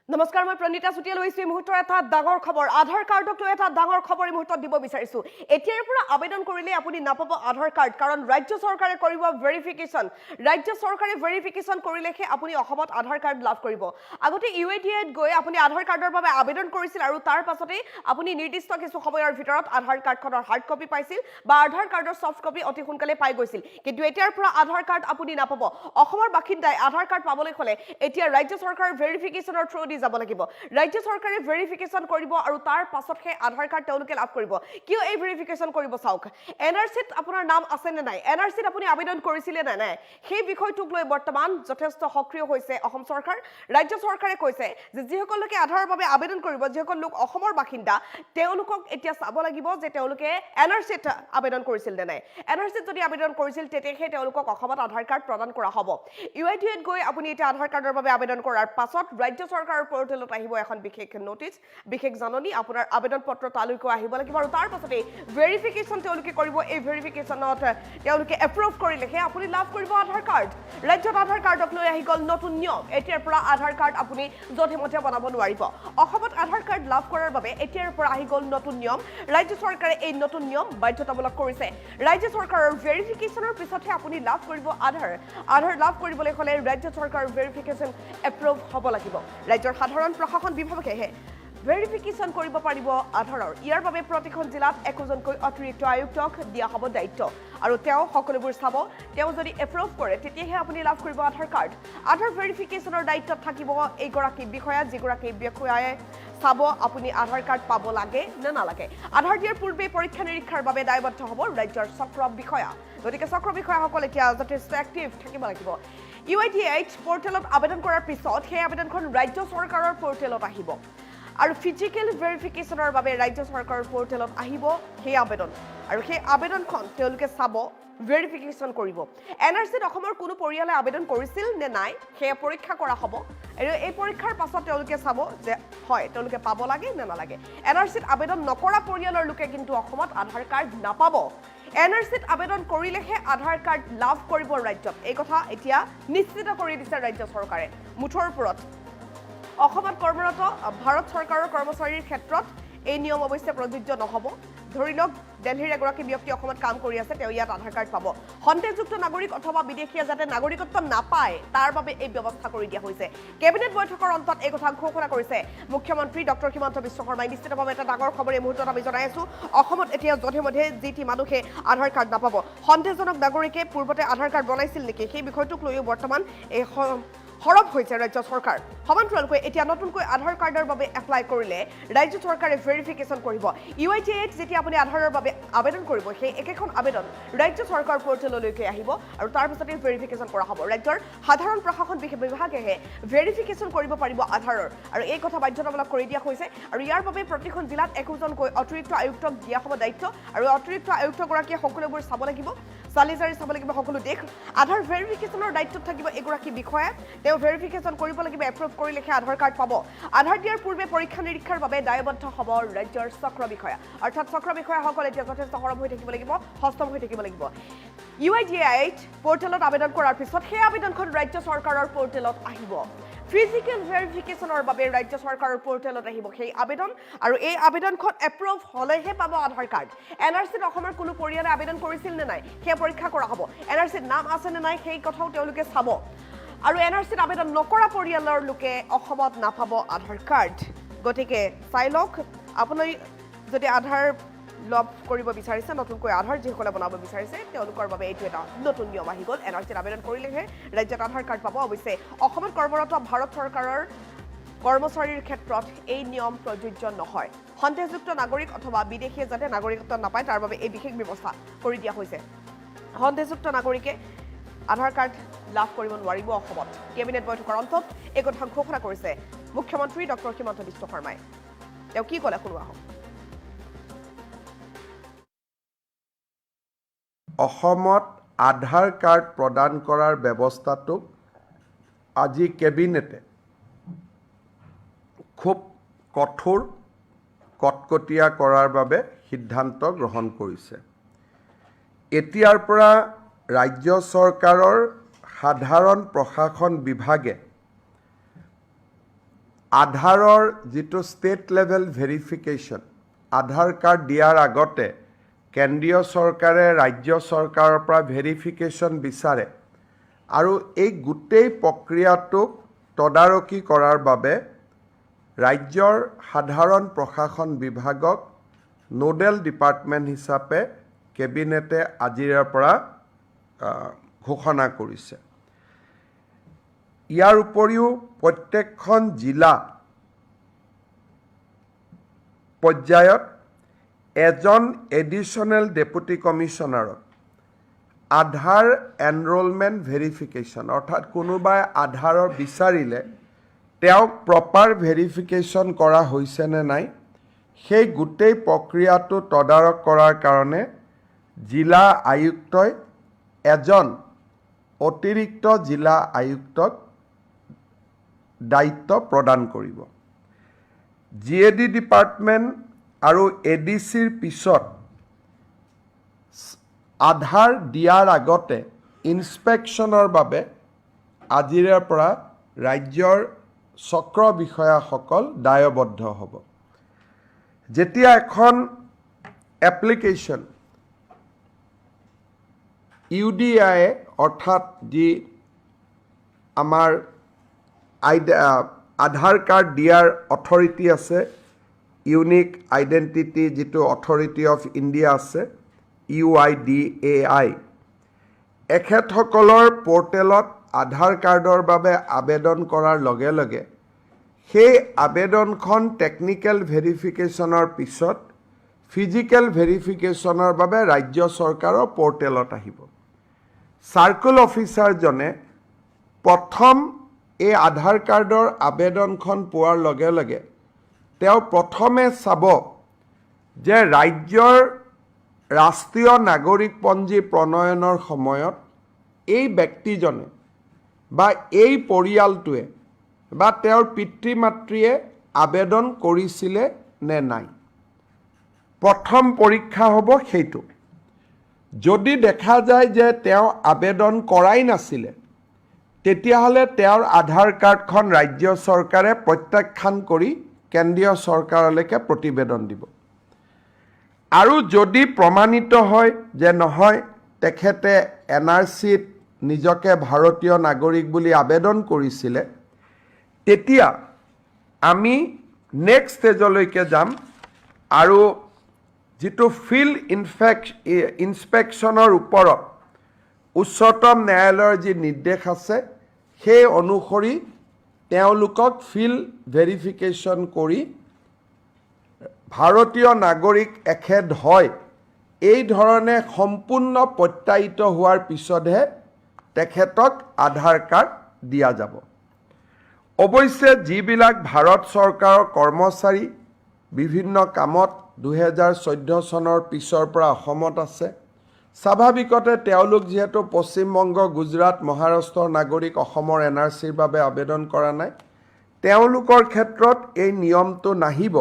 নমস্কাৰ মই প্ৰণীতা চুটিয়া লৈছো মুহূৰ্তৰ এটা ডাঙৰ খবৰ আধাৰ কাৰ্ডক লৈ এটা ডাঙৰ খবৰ এই মুহূৰ্তত দিব বিচাৰিছো এতিয়াৰ পৰা আবেদন কৰিলে আপুনি নাপাব আধাৰ কাৰ্ড কাৰণ ৰাজ্য চৰকাৰে কৰিব ভেৰিফিকেশন ৰাজ্য চৰকাৰে ভেৰিফিকেশন কৰিলেহে আপুনি অসমত আধাৰ কাৰ্ড লাভ কৰিব আগতে UIDAত গৈ আপুনি আধাৰ কাৰ্ডৰ বাবে আবেদন কৰিছিল আৰু তাৰ পাছতে আপুনি নিৰ্দিষ্ট কিছু সময়ৰ ভিতৰত আধাৰ কাৰ্ডখনৰ হাৰ্ড কপি পাইছিল বা আধাৰ কাৰ্ডৰ সফট কপি অতি সোনকালে পাই গৈছিল কিন্তু এতিয়াৰ পৰা আধাৰ কাৰ্ড আপুনি নাপাব অসমৰ বাসিন্দাই আধাৰ কাৰ্ড পাবলৈ হলে এতিয়া ৰাজ্য চৰকাৰৰ ভেৰিফিকেশনৰ থ্ৰু যাব লাগিব ৰাজ্য চৰকাৰে ভেৰিফিকেশন কৰিব আৰু তাৰ পাছতহে আধাৰ কাৰ্ড তেওঁলোকে লাভ কৰিব কিয় এই ভেৰিফিকেশন কৰিব চাওক এনআৰসিত আপোনাৰ নাম আছে নে নাই এনআৰসিত আপুনি আবেদন কৰিছিল নে নাই সেই বিষয়টোক লৈ বৰ্তমান যথেষ্ট সক্ৰিয় হৈছে অসম চৰকাৰ ৰাজ্য চৰকাৰে কৈছে যে যিসকল লোকে আধাৰৰ বাবে আবেদন কৰিব যিসকল লোক অসমৰ বাসিন্দা তেওঁলোকক এতিয়া চাব লাগিব যে তেওঁলোকে এনআৰসিত আবেদন কৰিছিল নে নাই এনআৰসিত যদি আবেদন কৰিছিল তেতিয়াহে তেওঁলোকক অসমত আধাৰ কাৰ্ড প্ৰদান কৰা হ'ব UIDAত গৈ আপুনি এতিয়া আধাৰ কাৰ্ডৰ বাবে আবেদন কৰাৰ পাছত ৰাজ্য চৰকাৰৰ পোৰ্টেলত আহিব এখন বিশেষ নোটিছ বিশেষ জাননী আপোনাৰ আবেদন পত্ৰ তালৈকে আহিব লাগিব আৰু তাৰ পাছতে ভেৰিফিকেশন তেওঁলোকে কৰিব এই ভেৰিফিকেশনত তেওঁলোকে এপ্ৰুভ কৰিলেহে আপুনি লাভ কৰিব আধাৰ কাৰ্ড ৰাজ্যত আধাৰ কাৰ্ডক লৈ আহি গ'ল নতুন নিয়ম এতিয়াৰ পৰা আধাৰ কাৰ্ড আপুনি য'তে মতে বনাব নোৱাৰিব অসমত আধাৰ কাৰ্ড লাভ কৰাৰ বাবে এতিয়াৰ পৰা আহি গ'ল নতুন নিয়ম ৰাজ্য চৰকাৰে এই নতুন নিয়ম বাধ্যতামূলক কৰিছে ৰাজ্য চৰকাৰৰ ভেৰিফিকেশনৰ পিছতহে আপুনি লাভ কৰিব আধাৰ লাভ কৰিবলৈ হ'লে ৰাজ্য চৰকাৰৰ ভেৰিফিকেশন এপ্ৰুভ হ'ব লাগিব ৰাজ্যৰ সাধাৰণ প্ৰশাসন বিভাগেহে ভেৰিফিকেশন কৰিব পাৰিব আধাৰৰ ইয়াৰ বাবে প্ৰতিখন জিলাত একোজনকৈ অতিৰিক্ত আয়ুক্তক দিয়া হ'ব দায়িত্ব আৰু তেওঁ সকলোবোৰ চাব তেওঁ যদি এপ্ৰুভ কৰে তেতিয়াহে আপুনি লাভ কৰিব আধাৰ ভেৰিফিকেশনৰ দায়িত্বত থাকিব এইগৰাকী বিষয়া যিগৰাকী বিষয়াই চাব আপুনি আধাৰ কাৰ্ড পাব লাগে নে নালাগে আধাৰ দিয়াৰ পূৰ্বে পৰীক্ষা নিৰীক্ষাৰ বাবে দায়বদ্ধ হ'ব ৰাজ্যৰ চক্ৰ বিষয়া গতিকে চক্ৰ বিষয়াসকল এতিয়া যথেষ্ট এক্টিভ থাকিব লাগিব UIDAত পোৰ্টেলত আবেদন কৰাৰ পিছত সেই আবেদনখন ৰাজ্য চৰকাৰৰ পোৰ্টেলত আহিব আৰু ফিজিক্যাল ভেৰিফিকেশনৰ বাবে ৰাজ্য চৰকাৰৰ পোৰ্টেলত আহিব সেই আবেদন আৰু সেই আবেদনখন তেওঁলোকে চাব ভেৰিফিকেশন কৰিব এনআৰসিত অসমৰ কোনো পৰিয়ালে আবেদন কৰিছিল নে নাই সেই পৰীক্ষা কৰা হ'ব আৰু এই পৰীক্ষাৰ পাছত তেওঁলোকে চাব যে হয় তেওঁলোকে পাব লাগে নে নালাগে এনআৰসিত আবেদন নকৰা পৰিয়ালৰ লোকে কিন্তু অসমত আধাৰ কাৰ্ড নাপাব এনআৰসিত আবেদন কৰিলেহে আধাৰ কাৰ্ড লাভ কৰিব ৰাজ্যত এই কথা এতিয়া নিশ্চিত কৰি দিছে ৰাজ্য চৰকাৰে মুঠৰ ওপৰত অসমত কৰ্মৰত ভাৰত চৰকাৰৰ কৰ্মচাৰীৰ ক্ষেত্ৰত এই নিয়ম অৱশ্যে প্ৰযোজ্য নহ'ব ধৰি লওক দিল্লীৰ এগৰাকী ব্যক্তি অসমত কাম কৰি আছে তেওঁ ইয়াত আধাৰ কাৰ্ড পাব সন্দেহযুক্ত নাগৰিক অথবা বিদেশীয়ে যাতে নাগৰিকত্ব নাপায় তাৰ বাবে এই ব্যৱস্থা কৰি দিয়া হৈছে কেবিনেট বৈঠকৰ অন্তত এই কথা ঘোষণা কৰিছে মুখ্যমন্ত্ৰী ডক্টৰ হিমন্ত বিশ্ব শৰ্মাই নিশ্চিতভাৱে এটা ডাঙৰ খবৰ এই মুহূৰ্তত আমি জনাই আছো অসমত এতিয়া যধে মধে যিটি মানুহে আধাৰ কাৰ্ড নাপাব সন্দেহজনক নাগৰিকে পূৰ্বতে আধাৰ কাৰ্ড বনাইছিল নেকি সেই বিষয়টোক লৈও বৰ্তমান এই সৰব হৈছে ৰাজ্য চৰকাৰ সমান্তৰালকৈ এতিয়া নতুনকৈ আধাৰ কাৰ্ডৰ বাবে এপ্লাই কৰিলে ৰাজ্য চৰকাৰে ভেৰিফিকেশন কৰিব UIDAত যেতিয়া আপুনি আধাৰৰ বাবে আবেদন কৰিব সেই একেখন আবেদন ৰাজ্য চৰকাৰ পোৰ্টেললৈকে আহিব আৰু তাৰ পিছতে ভেৰিফিকেশন কৰা হ'ব ৰাজ্যৰ সাধাৰণ প্ৰশাসন বিভাগেহে ভেৰিফিকেশন কৰিব পাৰিব আধাৰৰ আৰু এই কথা বাধ্যতামূলক কৰি দিয়া হৈছে আৰু ইয়াৰ বাবে প্ৰতিখন জিলাত একোজনকৈ অতিৰিক্ত আয়ুক্তক দিয়া হ'ব দায়িত্ব আৰু অতিৰিক্ত আয়ুক্তগৰাকীয়ে সকলোবোৰ চাব লাগিব চালিজাৰি চাব লাগিব সকলো দেশ আধাৰ ভেৰিফিকেশনৰ দায়িত্বত থাকিব এগৰাকী বিষয়া তেওঁ ভেৰিফিকেশন কৰিব লাগিব এপ্ৰুভ কৰিলেহে আধাৰ কাৰ্ড পাব আধাৰ দিয়াৰ পূৰ্বে পৰীক্ষা নিৰীক্ষাৰ বাবে দায়বদ্ধ হ'ব ৰাজ্যৰ চক্ৰ বিষয়া অৰ্থাৎ চক্ৰ বিষয়াসকল এতিয়া যথেষ্ট সৰব হৈ থাকিব লাগিব হস্তম হৈ থাকিব লাগিব UIDAত পোৰ্টেলত আবেদন কৰাৰ পিছত সেই আবেদনখন ৰাজ্য চৰকাৰৰ পোৰ্টেলত আহিব ফিজিক্যাল ভেৰিফিকেশনৰ বাবে ৰাজ্য চৰকাৰৰ পোৰ্টেলত আহিব সেই আবেদন আৰু এই আবেদনখন এপ্ৰুভ হ'লেহে পাব আধাৰ কাৰ্ড এনআৰসিত অসমৰ কোনো পৰিয়ালে আবেদন কৰিছিল নে নাই সেই পৰীক্ষা কৰা হ'ব এনআৰসিত নাম আছে নে নাই সেই কথাও তেওঁলোকে চাব আৰু এনআৰসিত আবেদন নকৰা পৰিয়ালৰ লোকে অসমত নাপাব আধাৰ কাৰ্ড গতিকে চাই লওক আপুনি যদি আধাৰ লাভ কৰিব বিচাৰিছে নতুনকৈ আধাৰ যিসকলে বনাব বিচাৰিছে তেওঁলোকৰ বাবে এইটো এটা নতুন নিয়ম আহি গ'ল এনআৰসিত আবেদন কৰিলেহে ৰাজ্যত আধাৰ কাৰ্ড পাব অৱশ্যে অসমত কৰ্মৰত ভাৰত চৰকাৰৰ কৰ্মচাৰীৰ ক্ষেত্ৰত এই নিয়ম প্ৰযোজ্য নহয় সন্দেহযুক্ত নাগৰিক অথবা বিদেশীয়ে যাতে নাগৰিকত্ব নাপায় তাৰ বাবে এই বিশেষ ব্যৱস্থা কৰি দিয়া হৈছে সন্দেহযুক্ত নাগৰিকে আধাৰ কাৰ্ড লাভ কৰিব নোৱাৰিব অসমত কেবিনেট বৈঠকৰ অন্তত এই কথা ঘোষণা কৰিছে মুখ্যমন্ত্ৰী ডক্টৰ হিমন্ত বিশ্ব শৰ্মাই তেওঁ কি ক'লে শুনোৱা হওক অসমত আধাৰ কাৰ্ড প্ৰদান কৰাৰ ব্যৱস্থাটোক আজি কেবিনেটে খুব কঠোৰ কটকটীয়া কৰাৰ বাবে সিদ্ধান্ত গ্ৰহণ কৰিছে এতিয়াৰ পৰা ৰাজ্য চৰকাৰৰ সাধাৰণ প্ৰশাসন বিভাগে আধাৰৰ যিটো ষ্টেট লেভেল ভেৰিফিকেশ্যন, আধাৰ কাৰ্ড দিয়াৰ আগতে কেন্দ্ৰীয় চৰকাৰে ৰাজ্য চৰকাৰৰ পৰা ভেৰিফিকেশ্যন বিচাৰে আৰু এই গোটেই প্ৰক্ৰিয়াটোক তদাৰকী কৰাৰ বাবে ৰাজ্যৰ সাধাৰণ প্ৰশাসন বিভাগক নোডেল ডিপাৰ্টমেণ্ট হিচাপে কেবিনেটে আজিৰে পৰা ঘোষণা কৰিছে। ইয়াৰ উপৰিও প্ৰত্যেকখন জিলা পৰ্যায়ত এজন এডিশ্যনেল ডেপুটি কমিশ্যনাৰক আধাৰ এনৰোলমেণ্ট ভেৰিফিকেশ্যন, অৰ্থাৎ কোনোবাই আধাৰৰ বিচাৰিলে তেওঁক প্ৰপাৰ ভেৰিফিকেশ্যন কৰা হৈছে নে নাই সেই গোটেই প্ৰক্ৰিয়াটো তদাৰক কৰাৰ কাৰণে জিলা আয়ুক্তই এজন অতিৰিক্ত জিলা আয়ুক্তক দায়িত্ব প্ৰদান কৰিব। GAD ডিপাৰ্টমেণ্ট আৰু ADCৰ পিছত আধাৰ দিয়াৰ আগতে ইনস্পেকশ্যনৰ বাবে আজিৰে পৰা ৰাজ্যৰ চক্ৰ বিষয়াসকল দায়বদ্ধ হ'ব। যেতিয়া এখন এপ্লিকেশ্যন UDI অৰ্থাৎ যি আমাৰ আধাৰ কাৰ্ড দিয়াৰ অথৰিটি আছে, ইউনিক আইডেণ্টিটি যিটো অথৰিটি অফ ইণ্ডিয়া আছে UIDAI, এখেতসকলৰ পৰ্টেলত আধাৰ কাৰ্ডৰ বাবে আবেদন কৰাৰ লগে লগে সেই আবেদনখন টেকনিকেল ভেৰিফিকেশ্যনৰ পিছত ফিজিকেল ভেৰিফিকেশ্যনৰ বাবে ৰাজ্য চৰকাৰৰ পৰ্টেলত আহিব। চাৰ্কুল অফিচাৰজনে প্ৰথম এই আধাৰ কাৰ্ডৰ আবেদনখন পোৱাৰ লগে লগে তেওঁ প্ৰথমে চাব যে ৰাজ্যৰ ৰাষ্ট্ৰীয় নাগৰিকপঞ্জী প্ৰণয়নৰ সময়ত এই ব্যক্তিজনে বা এই পৰিয়ালটোৱে বা তেওঁৰ পিতৃ মাতৃয়ে আবেদন কৰিছিলে নে নাই। প্ৰথম পৰীক্ষা হ'ব সেইটো। যদি দেখা যায় যে তেওঁ আবেদন কৰাই নাছিলে তেতিয়াহ'লে তেওঁৰ আধাৰ কাৰ্ডখন ৰাজ্য চৰকাৰে প্ৰত্যাখ্যান কৰি কেন্দ্ৰীয় চৰকাৰলৈকে প্ৰতিবেদন দিব। আৰু যদি প্ৰমাণিত হয় যে নহয় তেখেতে NRCত নিজকে ভাৰতীয় নাগৰিক বুলি আবেদন কৰিছিলে, তেতিয়া আমি নেক্সট ষ্টেজলৈকে যাম আৰু যিটো ফিল্ড ইনস্পেকশ্যনৰ ওপৰত উচ্চতম ন্যায়ালয়ৰ যি নিৰ্দেশ আছে সেই অনুসৰি তেওঁলোকক ফিল্ড ভেৰিফিকেশ্যন কৰি ভাৰতীয় নাগৰিক এখেত হয় এই ধৰণে সম্পূৰ্ণ প্ৰত্যায়িত হোৱাৰ পিছতহে তেখেতক আধাৰ কাৰ্ড দিয়া যাব। অৱশ্যে যিবিলাক ভাৰত চৰকাৰৰ কৰ্মচাৰী বিভিন্ন কামত 2014 চনৰ পিছৰ পৰা অসমত আছে, স্বাভাৱিকতে তেওঁলোক যিহেতু পশ্চিমবংগ, গুজৰাট, মহাৰাষ্ট্ৰৰ নাগৰিক অসমৰ NRCৰ বাবে আবেদন কৰা নাই, তেওঁলোকৰ ক্ষেত্ৰত এই নিয়মটো নাহিব।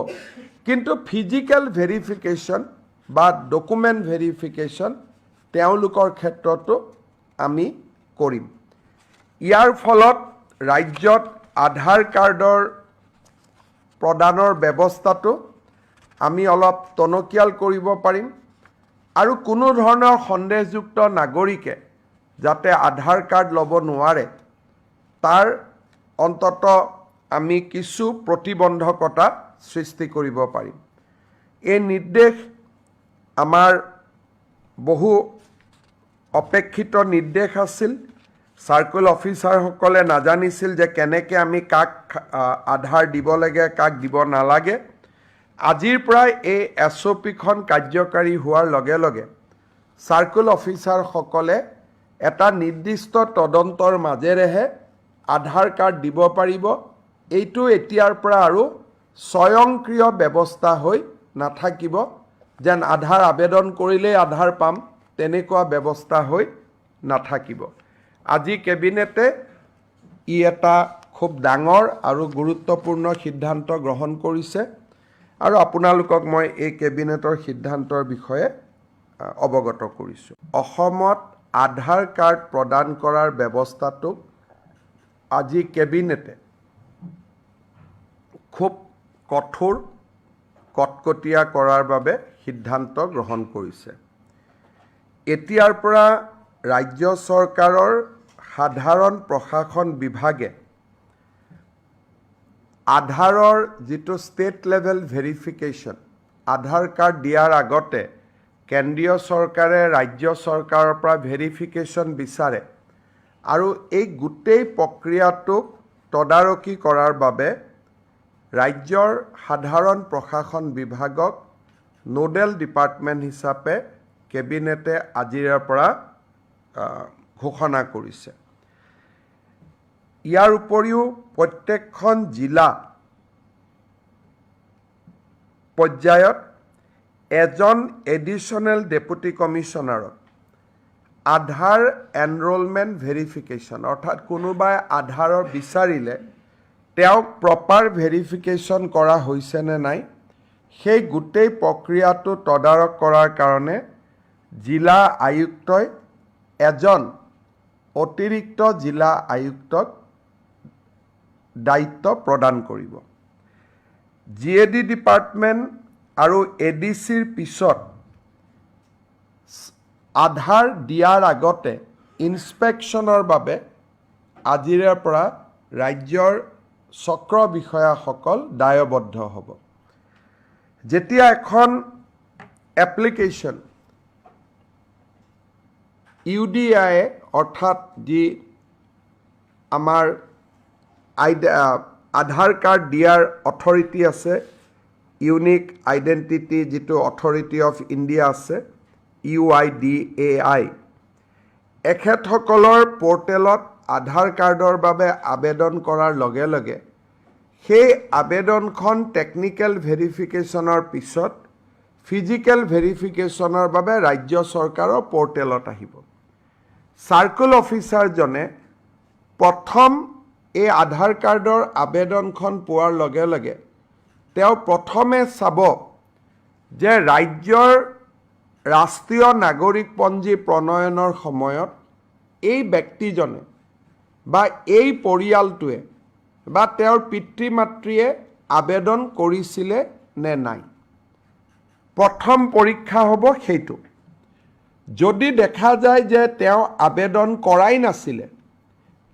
কিন্তু ফিজিকেল ভেৰিফিকেশ্যন বা ডকুমেণ্ট ভেৰিফিকেশ্যন তেওঁলোকৰ ক্ষেত্ৰতো আমি কৰিম। ইয়াৰ ফলত ৰাজ্যত আধাৰ কাৰ্ডৰ প্ৰদানৰ ব্যৱস্থাটো আমি অলপ টনকিয়াল কৰিব পাৰিম আৰু কোনো ধৰণৰ সন্দেহযুক্ত নাগৰিকে যাতে আধাৰ কাৰ্ড ল'ব নোৱাৰে তাৰ অন্তত আমি কিছু প্ৰতিবন্ধকতা সৃষ্টি কৰিব পাৰিম। এই নিৰ্দেশ আমাৰ বহু অপেক্ষিত নিৰ্দেশ আছিল। চাৰ্কুল অফিচাৰসকলে নাজানিছিল যে কেনেকৈ আমি কাক আধাৰ দিব লাগে, কাক দিব নালাগে। আজিৰ পৰাই এই SOPখন কাৰ্যকাৰী হোৱাৰ লগে লগে চাৰ্কুল অফিচাৰসকলে এটা নিৰ্দিষ্ট তদন্তৰ মাজেৰেহে আধাৰ কাৰ্ড দিব পাৰিব। এইটো এতিয়াৰ পৰা আৰু স্বয়ংক্ৰিয় ব্যৱস্থা হৈ নাথাকিব যেন আধাৰ আবেদন কৰিলেই আধাৰ পাম, তেনেকুৱা ব্যৱস্থা হৈ নাথাকিব। আজি কেবিনেটে এটা খুব ডাঙৰ আৰু গুৰুত্বপূৰ্ণ সিদ্ধান্ত গ্ৰহণ কৰিছে আৰু আপোনালোকক মই এই কেবিনেটৰ সিদ্ধান্তৰ বিষয়ে অৱগত কৰিছোঁ। অসমত আধাৰ কাৰ্ড প্ৰদান কৰাৰ ব্যৱস্থাটোক আজি কেবিনেটে খুব কঠোৰ কটকটীয়া কৰাৰ বাবে সিদ্ধান্ত গ্ৰহণ কৰিছে। এতিয়াৰ পৰা ৰাজ্য চৰকাৰৰ সাধাৰণ প্ৰশাসন বিভাগে আধাৰৰ যিটো ষ্টেট লেভেল ভেৰিফিকেশ্যন, আধাৰ কাৰ্ড দিয়াৰ আগতে কেন্দ্ৰীয় চৰকাৰে ৰাজ্য চৰকাৰৰ পৰা ভেৰিফিকেশ্যন বিচাৰে আৰু এই গোটেই প্ৰক্ৰিয়াটোক তদাৰকী কৰাৰ বাবে ৰাজ্যৰ সাধাৰণ প্ৰশাসন বিভাগক নোডেল ডিপাৰ্টমেণ্ট হিচাপে কেবিনেটে আজিৰে পৰা ঘোষণা কৰিছে। ইয়াৰ উপৰিও প্ৰত্যেকখন জিলা পৰ্যায়ত এজন এডিশ্যনেল ডেপুটি কমিশ্যনাৰক আধাৰ এনৰোলমেণ্ট ভেৰিফিকেশ্যন, অৰ্থাৎ কোনোবাই আধাৰৰ বিচাৰিলে তেওঁক প্ৰপাৰ ভেৰিফিকেশ্যন কৰা হৈছে নে নাই সেই গোটেই প্ৰক্ৰিয়াটো তদাৰক কৰাৰ কাৰণে জিলা আয়ুক্তই এজন অতিৰিক্ত জিলা আয়ুক্তক দায়িত্ব প্ৰদান কৰিব। GAD ডিপাৰ্টমেণ্ট আৰু ADCৰ পিছত আধাৰ দিয়াৰ আগতে ইনস্পেকশ্যনৰ বাবে আজিৰে পৰা ৰাজ্যৰ চক্ৰ বিষয়াসকল দায়বদ্ধ হ'ব। যেতিয়া এখন এপ্লিকেশ্যন UDI অৰ্থাৎ যি আমাৰ আধাৰ কাৰ্ড দিয়াৰ অথৰিটি আছে, ইউনিক আইডেণ্টিটি যিটো অথৰিটি অফ ইণ্ডিয়া আছে UIDAI, এখেতসকলৰ পৰ্টেলত আধাৰ কাৰ্ডৰ বাবে আবেদন কৰাৰ লগে লগে সেই আবেদনখন টেকনিকেল ভেৰিফিকেশ্যনৰ পিছত ফিজিকেল ভেৰিফিকেশ্যনৰ বাবে ৰাজ্য চৰকাৰৰ পৰ্টেলত আহিব। চাৰ্কুল অফিচাৰজনে প্ৰথম এই আধাৰ কাৰ্ডৰ আবেদনখন পোৱাৰ লগে লগে তেওঁ প্ৰথমে চাব যে ৰাজ্যৰ ৰাষ্ট্ৰীয় নাগৰিকপঞ্জী প্ৰণয়নৰ সময়ত এই ব্যক্তিজনে বা এই পৰিয়ালটোৱে বা তেওঁৰ পিতৃ মাতৃয়ে আবেদন কৰিছিলে নে নাই। প্ৰথম পৰীক্ষা হ'ব সেইটো। যদি দেখা যায় যে তেওঁ আবেদন কৰাই নাছিলে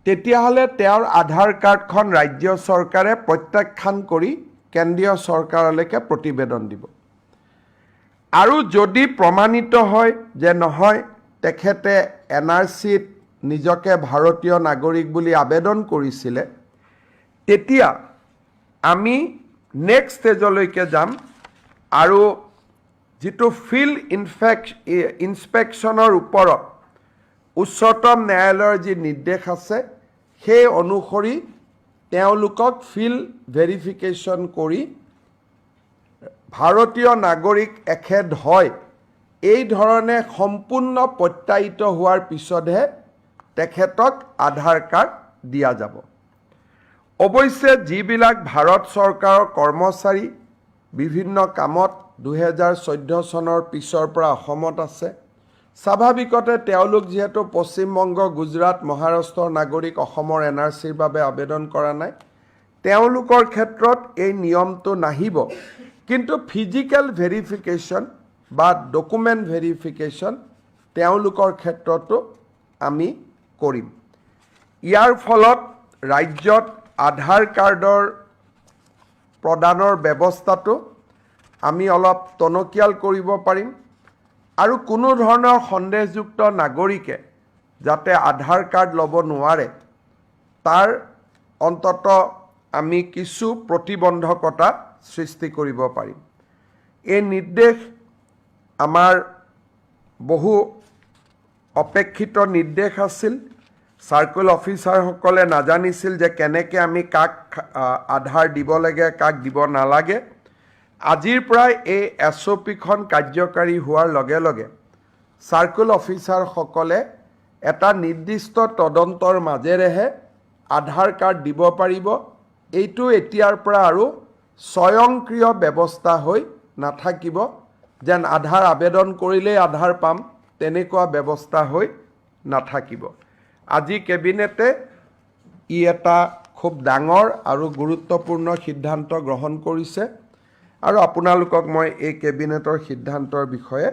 তেতিয়াহ'লে তেওঁৰ আধাৰ কাৰ্ডখন ৰাজ্য চৰকাৰে প্ৰত্যাখ্যান কৰি কেন্দ্ৰীয় চৰকাৰলৈকে প্ৰতিবেদন দিব। আৰু যদি প্ৰমাণিত হয় যে নহয় তেখেতে NRCত নিজকে ভাৰতীয় নাগৰিক বুলি আবেদন কৰিছিলে, তেতিয়া আমি নেক্সট ষ্টেজলৈকে যাম আৰু যিটো ফিল্ড ইনস্পেকশ্যনৰ ওপৰত উচ্চতম ন্যায়ালয়ৰ যি নিৰ্দেশ আছে সেই অনুসৰি তেওঁলোকক ফিল্ড ভেৰিফিকেশ্যন কৰি ভাৰতীয় নাগৰিক এখেত হয় এই ধৰণে সম্পূৰ্ণ প্ৰত্যায়িত হোৱাৰ পিছতহে তেখেতক আধাৰ কাৰ্ড দিয়া যাব। অৱশ্যে যিবিলাক ভাৰত চৰকাৰৰ কৰ্মচাৰী বিভিন্ন কামত 2014 চনৰ পিছৰ পৰা অসমত আছে, স্বাভাৱিকতে তেওঁলোক যিহেতু পশ্চিমবংগ, গুজৰাট, মহাৰাষ্ট্ৰৰ নাগৰিক অসমৰ NRCৰ বাবে আবেদন কৰা নাই, তেওঁলোকৰ ক্ষেত্ৰত এই নিয়মটো নাহিব। কিন্তু ফিজিকেল ভেৰিফিকেশ্যন বা ডকুমেণ্ট ভেৰিফিকেশ্যন তেওঁলোকৰ ক্ষেত্ৰতো আমি কৰিম। ইয়াৰ ফলত ৰাজ্যত আধাৰ কাৰ্ডৰ প্ৰদানৰ ব্যৱস্থাটো আমি অলপ টনকিয়াল কৰিব পাৰিম আৰু কোনো ধৰণৰ সন্দেহযুক্ত নাগৰিকে যাতে আধাৰ কাৰ্ড ল'ব নোৱাৰে তাৰ অন্তত আমি কিছু প্ৰতিবন্ধকতা সৃষ্টি কৰিব পাৰিম। এই নিৰ্দেশ আমাৰ বহু অপেক্ষিত নিৰ্দেশ আছিল। চাৰ্কুল অফিচাৰসকলে নাজানিছিল যে কেনেকৈ আমি কাক আধাৰ দিব লাগে, কাক দিব নালাগে। আজিৰ পৰাই এই SOPখন কাৰ্যকাৰী হোৱাৰ লগে লগে চাৰ্কুল অফিচাৰসকলে এটা নিৰ্দিষ্ট তদন্তৰ মাজেৰেহে আধাৰ কাৰ্ড দিব পাৰিব। এইটো এতিয়াৰ পৰা আৰু স্বয়ংক্ৰিয় ব্যৱস্থা হৈ নাথাকিব, যেন আধাৰ আবেদন কৰিলেই আধাৰ পাম তেনেকুৱা ব্যৱস্থা হৈ নাথাকিব। আজি কেবিনেটে এটা খুব ডাঙৰ আৰু গুৰুত্বপূৰ্ণ সিদ্ধান্ত গ্ৰহণ কৰিছে আৰু আপোনালোকক মই এই কেবিনেটৰ সিদ্ধান্তৰ বিষয়ে